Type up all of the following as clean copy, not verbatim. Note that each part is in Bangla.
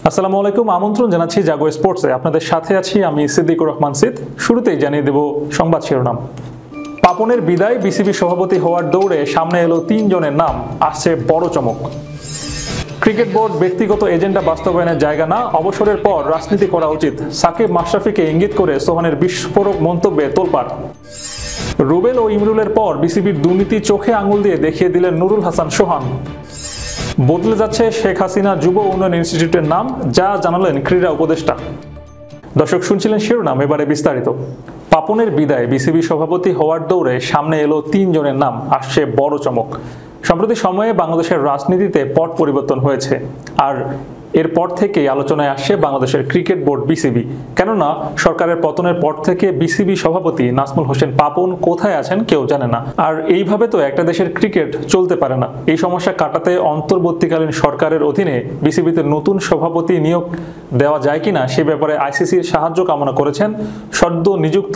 আসসালামু আলাইকুম, আমন্ত্রণ জানাচ্ছি জাগো স্পোর্টসে। আপনাদের সাথে আছি আমি সিদ্দিকুর রহমান সিদ। শুরুতেই জানিয়ে দেব সংবাদ শিরোনাম। পাপনের বিদায়, বিসিবি সভাপতি হওয়ার দৌড়ে সামনে এলো ৩ জনের নাম, আসছে বড় চমক। ক্রিকেট বোর্ড ব্যক্তিগত এজেন্ডা বাস্তবায়নের জায়গা না, অবসরের পর রাজনীতি করা উচিত, সাকিব মাশরাফিকে ইঙ্গিত করে সোহানের বিস্ফোরক মন্তব্যে তোলপাড়। রুবেল ও ইমরুলের পর বিসিবির দুর্নীতি চোখে আঙুল দিয়ে দেখিয়ে দিলেন নুরুল হাসান সোহান। বদলে যাচ্ছে শেখ হাসিনা যুব উন্নয়ন ইনস্টিটিউটের নাম, যা জানালেন ক্রীড়া উপদেষ্টা। দর্শক, শুনছিলেন শিরোনাম, এবারে বিস্তারিত। পাপনের বিদায়, বিসিবি সভাপতি হওয়ার দৌড়ে সামনে এলো ৩ জনের নাম, আসছে বড় চমক। সম্প্রতি সময়ে বাংলাদেশের রাজনীতিতে পট পরিবর্তন হয়েছে, আর এরপর থেকেই আলোচনায় আসছে বাংলাদেশের ক্রিকেট বোর্ড বিসিবি। কেননা সরকারের পতনের পর থেকে বিসিবি সভাপতি নাজমুল হোসেন পাপন কোথায় আছেন কেউ জানে না। আর এইভাবে তো একটা দেশের ক্রিকেট চলতে পারে না। এই সমস্যা কাটাতে অন্তর্বর্তীকালীন সরকারের অধীনে বিসিবিতে নতুন সভাপতি নিয়োগ দেওয়া যায় কিনা সে ব্যাপারে আইসিসির সাহায্য কামনা করেছেন সদ্য নিযুক্ত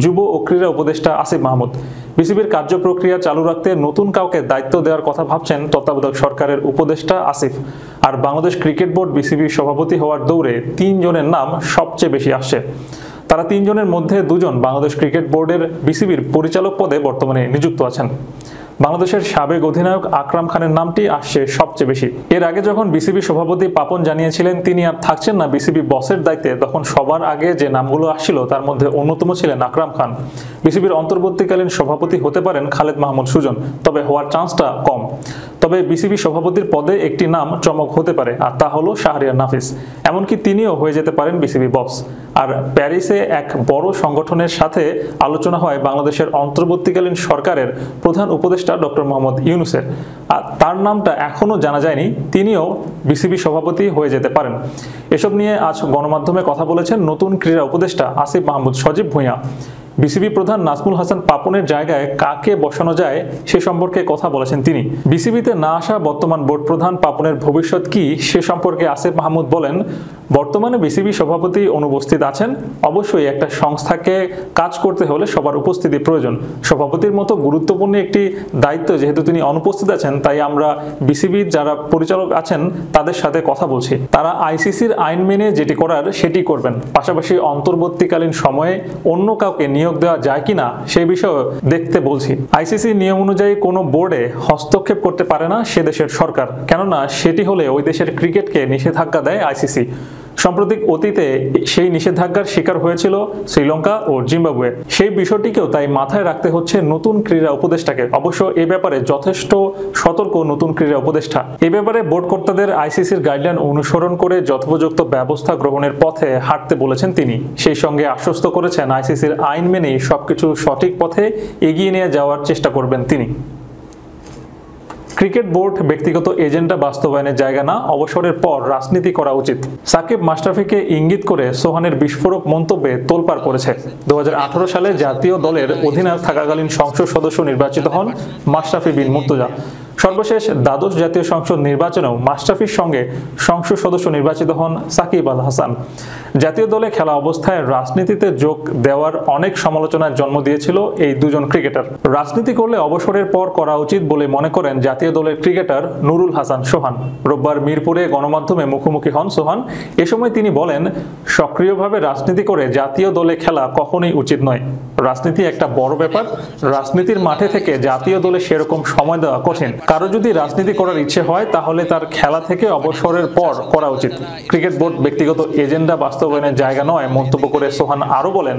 যুব ও ক্রীড়া উপদেষ্টা আসিফ মাহমুদ। বিসিবির কার্যপ্রক্রিয়া চালু রাখতে নতুন কাউকে দায়িত্ব দেওয়ার কথা ভাবছেন তত্ত্বাবধায়ক সরকারের উপদেষ্টা আসিফ। আর বাংলাদেশ ক্রিকেট বোর্ড বিসিবির সভাপতি হওয়ার দৌড়ে ৩ জনের নাম সবচেয়ে বেশি আসছে। তারা ৩ জনের মধ্যে 2 জন বাংলাদেশ ক্রিকেট বোর্ডের বিসিবির পরিচালক পদে বর্তমানে নিযুক্ত আছেন। বাংলাদেশের সাবেক অধিনায়ক আকরাম খানের নামটি আসছে সবচেয়ে বেশি। এর আগে যখন বিসিবি সভাপতি পাপন জানিয়েছিলেন তিনি আর থাকছেন না বিসিবি বসের দায়িত্বে, তখন সবার আগে যে নামগুলো আসছিল তার মধ্যে অন্যতম ছিলেন আকরাম খান। বিসিবির অন্তর্বর্তীকালীন সভাপতি হতে পারেন খালেদ মাহমুদ সুজন, তবে হওয়ার চান্সটা কম। তবে বিসিবি সভাপতির পদে একটি নাম চমক হতে পারে, আর তা হলো শাহরিয়ার নাফিস। এমনকি তিনিও হয়ে যেতে পারেন বিসিবি বস। আর প্যারিসে এক বড় সংগঠনের সাথে আলোচনা হয় বাংলাদেশের অন্তর্বর্তীকালীন সরকারের প্রধান উপদেষ্টা ডক্টর মোহাম্মদ ইউনুসের। আর তার নামটা এখনো জানা যায়নি, তিনিও বিসিবি সভাপতি হয়ে যেতে পারেন। এসব নিয়ে আজ গণমাধ্যমে কথা বলেছেন নতুন ক্রীড়া উপদেষ্টা আসিফ মাহমুদ সজীব ভূঁইয়া। বিসিবি প্রধান নাজমুল হাসান পাপনের জায়গায় কাকে বসানো যায় সে সম্পর্কে কথা বলেছেন তিনি। বিসিবিতে না আসা বর্তমান বোর্ড প্রধান পাপনের ভবিষ্যৎ কি সে সম্পর্কে আসিফ মাহমুদ বলেন, বর্তমানে বিসিবি সভাপতি অনুপস্থিত আছেন। অবশ্যই একটা সংস্থাকে কাজ করতে হলে সবার উপস্থিতি প্রয়োজন। সভাপতির মতো গুরুত্বপূর্ণ একটি দায়িত্ব যেহেতু তিনি অনুপস্থিত আছেন, তাই আমরা বিসিবির যারা পরিচালক আছেন তাদের সাথে কথা বলছি। তারা আইসিসির আইন মেনে যেটি করার সেটি করবেন। পাশাপাশি অন্তর্বর্তীকালীন সময়ে অন্য কাউকে নিয়োগ দেওয়া যায় কিনা সেই বিষয়ে দেখতে বলছি। আইসিসি নিয়ম অনুযায়ী কোনো বোর্ডে হস্তক্ষেপ করতে পারে না সে দেশের সরকার, কেননা সেটি হলে ওই দেশের ক্রিকেটকে নিষেধাজ্ঞা দেয় আইসিসি। সাম্প্রতিক অতীতে সেই নিষেধাজ্ঞার শিকার হয়েছিল শ্রীলঙ্কা ও জিম্বাবুয়ে। সেই বিষয়টিকেও তাই মাথায় রাখতে হচ্ছে নতুন ক্রীড়া উপদেষ্টাকে। অবশ্য এ ব্যাপারে যথেষ্ট সতর্ক নতুন ক্রীড়া উপদেষ্টা। এ ব্যাপারে বোর্ড কর্তাদের আইসিসির গাইডলাইন অনুসরণ করে যথোপযুক্ত ব্যবস্থা গ্রহণের পথে হাঁটতে বলেছেন তিনি। সেই সঙ্গে আশ্বস্ত করেছেন আইসিসির আইন মেনেই সবকিছু সঠিক পথে এগিয়ে নিয়ে যাওয়ার চেষ্টা করবেন তিনি। ক্রিকেট বোর্ড ব্যক্তিগত এজেন্ডা বাস্তবায়নের জায়গা না, অবসরের পর রাজনীতি করা উচিত, সাকিব মাশরাফিকে ইঙ্গিত করে সোহানের বিস্ফোরক মন্তব্যে তোলপাড় পড়েছে। 2018 সালে জাতীয় দলের অধিনায়ক থাকাকালীন সংসদ সদস্য নির্বাচিত হন মাশরাফি বিন মুর্তজা। সর্বশেষ দ্বাদশ জাতীয় সংসদ নির্বাচনেও মাশরাফির সঙ্গে সংসদ সদস্য নির্বাচিত হন সাকিব আল হাসান। জাতীয় দলে খেলা অবস্থায় রাজনীতিতে যোগ দেওয়ার অনেক সমালোচনার জন্ম দিয়েছিল এই 2 জন ক্রিকেটার। রাজনীতি করলে অবসরের পর করা উচিত বলে মনে করেন জাতীয় দলের ক্রিকেটার নুরুল হাসান সোহান। রোববার মিরপুরে গণমাধ্যমে মুখোমুখি হন সোহান। এ সময় তিনি বলেন, সক্রিয়ভাবে রাজনীতি করে জাতীয় দলে খেলা কখনোই উচিত নয়। রাজনীতি একটা বড় ব্যাপার। রাজনীতির মাঠে থেকে জাতীয় দলে সেরকম সময় দেওয়া কঠিন। কারো যদি রাজনীতি করার ইচ্ছে হয় তাহলে তার খেলা থেকে অবসরের পর করা উচিত। ক্রিকেট বোর্ড ব্যক্তিগত এজেন্ডা বাস্তবায়নের জায়গা নয় মন্তব্য করে সোহান আরো বলেন,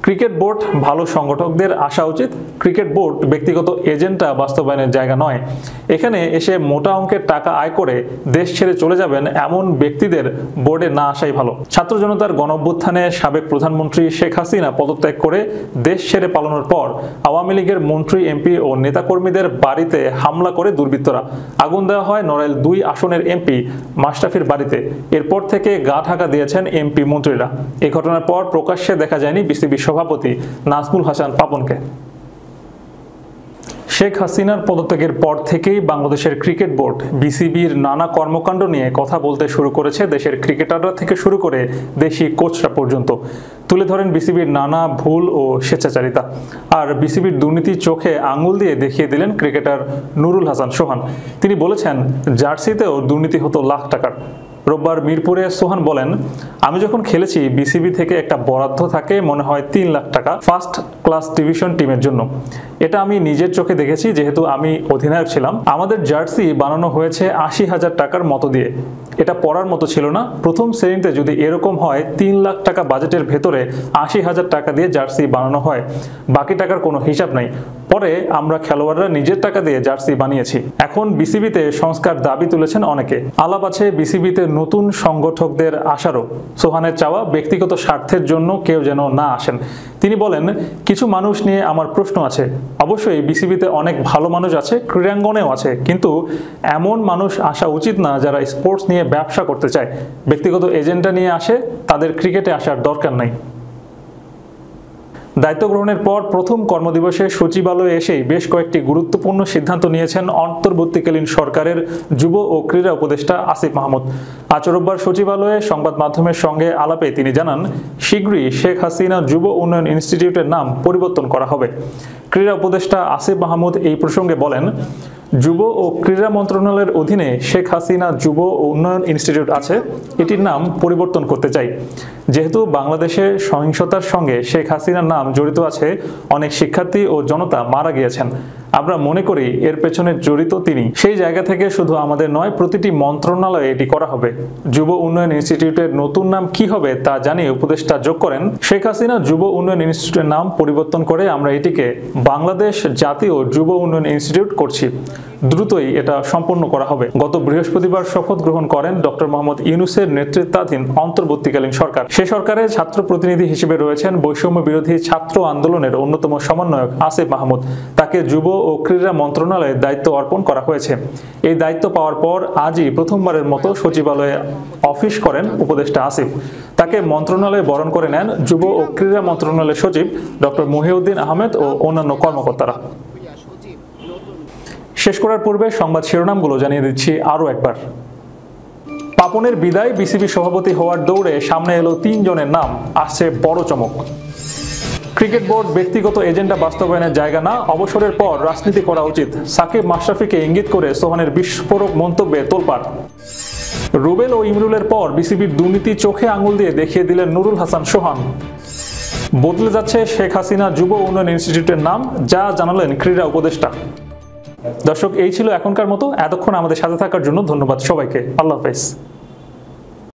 ক্রিকেট বোর্ড ভালো সংগঠকদের আসা উচিত। ক্রিকেট বোর্ড ব্যক্তিগত এজেন্ডা বাস্তবায়নের জায়গা নয়। এখানে এসে মোটা অঙ্কের টাকা আয় করে দেশ ছেড়ে চলে যাবেন এমন ব্যক্তিদের বোর্ডে না আসাই ভালো। ছাত্র জনতার গণঅভ্যুত্থানে সাবেক প্রধানমন্ত্রী শেখ হাসিনা পদত্যাগ করে দেশ ছেড়ে পালানোর পর আওয়ামী লীগের মন্ত্রী, এমপি ও নেতাকর্মীদের বাড়িতে হামলা করে দুর্বৃত্তরা। আগুন দেওয়া হয় নড়াইল 2 আসনের এমপি মাশরাফির বাড়িতে। এরপর থেকে গা ঢাকা দিয়েছেন এমপি মন্ত্রীরা। এই ঘটনার পর প্রকাশ্যে দেখা যায়নি বিসিবি সভাপতি নাজমুল হাসান পাপনকে। শেখ হাসিনার পদত্যাগের পর থেকেই বাংলাদেশের ক্রিকেট বোর্ড বিসিবির নানা কর্মকাণ্ড নিয়ে কথা বলতে শুরু করেছে দেশের ক্রিকেটাররা থেকে শুরু করে দেশি কোচরা পর্যন্ত। তুলে ধরেন বিসিবির নানা ভুল ও স্বেচ্ছাচারিতা। আর বিসিবির দুর্নীতি চোখে আঙুল দিয়ে দেখিয়ে দিলেন ক্রিকেটার নুরুল হাসান সোহান। তিনি বলেছেন, জার্সিতেও দুর্নীতি হতো লাখ টাকার। রোববার মিরপুরে সোহান বলেন, আমি যখন খেলেছি বিসিবি থেকে একটা বরাদ্দ থাকে মনে হয় 3 লাখ টাকা ফার্স্ট ক্লাস ডিভিশন টিমের জন্য। এটা আমি নিজের চোখে দেখেছি, যেহেতু আমি অধিনায়ক ছিলাম। আমাদের জার্সি বানানো হয়েছে 80,000 টাকার মতো দিয়ে। এটা পড়ার মতো ছিল না। প্রথম শ্রেণীতে যদি এরকম হয়, 3 লাখ টাকা বাজেটের ভেতরে 80,000 টাকা দিয়ে জার্সি বানানো হয়, বাকি টাকার কোনো হিসাব নাই। পরে আমরা খেলোয়াড়রা নিজের টাকা দিয়ে জার্সি বানিয়েছি। এখন বিসিবিতে সংস্কার দাবি তুলেছেন অনেকে। আলাপ আছে বিসিবিতে নতুন সংগঠকদের আসারও। সোহানের চাওয়া, ব্যক্তিগত স্বার্থের জন্য কেউ যেন না আসেন। তিনি বলেন, কিছু মানুষ নিয়ে আমার প্রশ্ন আছে। অবশ্যই বিসিবিতে অনেক ভালো মানুষ আছে, ক্রীড়াঙ্গনেও আছে, কিন্তু এমন মানুষ আসা উচিত না যারা স্পোর্টস নিয়ে ব্যবসা করতে চায়। ব্যক্তিগত এজেন্ডা নিয়ে আসে, তাদের ক্রিকেটে আসার দরকার নাই। দায়িত্ব গ্রহণের পর প্রথম কর্মদিবসে সচিবালয়ে এসেই বেশ কয়েকটি গুরুত্বপূর্ণ সিদ্ধান্ত নিয়েছেন অন্তর্বর্তীকালীন সরকারের যুব ও ক্রীড়া উপদেষ্টা আসিফ মাহমুদ। আজ রোববার সচিবালয়ে সংবাদ মাধ্যমের সঙ্গে আলাপে তিনি জানান, শীঘ্রই শেখ হাসিনা যুব উন্নয়ন ইনস্টিটিউটের নাম পরিবর্তন করা হবে। ক্রীড়া উপদেষ্টা আসিফ মাহমুদ এই প্রসঙ্গে বলেন, যুব ও ক্রীড়া মন্ত্রণালয়ের অধীনে শেখ হাসিনা যুব উন্নয়ন ইনস্টিটিউট আছে, এটির নাম পরিবর্তন করতে চাই। যেহেতু বাংলাদেশে সহিংসতার সঙ্গে শেখ হাসিনার নাম জড়িত আছে, অনেক শিক্ষার্থী ও জনতা মারা গিয়েছেন। আমরা মনে করি এর পেছনে জড়িত তিনি। সেই জায়গা থেকে শুধু আমাদের নয়, প্রতিটি মন্ত্রণালয়ে এটি করা হবে। যুব উন্নয়ন ইনস্টিটিউটের নতুন নাম কি হবে তা জানিয়ে উপদেষ্টা যোগ করেন, শেখ হাসিনা যুব উন্নয়ন ইনস্টিটিউটের নাম পরিবর্তন করে আমরা এটিকে বাংলাদেশ জাতীয় যুব উন্নয়ন ইনস্টিটিউট করছি। দ্রুতই এটা সম্পন্ন করা হবে। গত বৃহস্পতিবার শপথ গ্রহণ করেন ডক্টর মোহাম্মদ ইউনূসের নেতৃত্বাধীন অন্তর্বর্তীকালীন সরকার। সে সরকারে ছাত্র প্রতিনিধি হিসেবে রয়েছেন বৈষম্য বিরোধী ছাত্র আন্দোলনের অন্যতম সমন্বয়ক আসিফ মাহমুদ। তাকে যুব ও ক্রীড়া মন্ত্রণালয়ের দায়িত্ব অর্পণ করা হয়েছে। এই দায়িত্ব পাওয়ার পর আজই প্রথমবারের মতো সচিবালয়ে অফিস করেন উপদেষ্টা আসিফ। তাকে মন্ত্রণালয়ে বরণ করে নেন যুব ও ক্রীড়া মন্ত্রণালয়ের সচিব ডক্টর মহিউদ্দিন আহমেদ ও অন্যান্য কর্মকর্তারা। শেষ করার পূর্বে সংবাদ শিরোনামগুলো জানিয়ে দিচ্ছি আরও একবার। পাপনের বিদায়, বিসিবি সভাপতি হওয়ার দৌড়ে সামনে এলো 3 জনের নাম, আসছে বড় চমক। ক্রিকেট বোর্ড ব্যক্তিগত এজেন্ডা বাস্তবায়নের জায়গা না, অবসরের পর রাজনীতি করা উচিত, সাকিব মাশরাফিকে ইঙ্গিত করে সোহানের বিস্ফোরক মন্তব্যে তোলপাড়। রুবেল ও ইমরুলের পর বিসিবির দুর্নীতি চোখে আঙুল দিয়ে দেখিয়ে দিলেন নুরুল হাসান সোহান। বদলে যাচ্ছে শেখ হাসিনা যুব উন্নয়ন ইনস্টিটিউটের নাম, যা জানালেন ক্রীড়া উপদেষ্টা। দর্শক, এই ছিল এখনকার মতো। এতক্ষণ আমাদের সাথে থাকার জন্য ধন্যবাদ সবাইকে। আল্লাহ হাফেজ।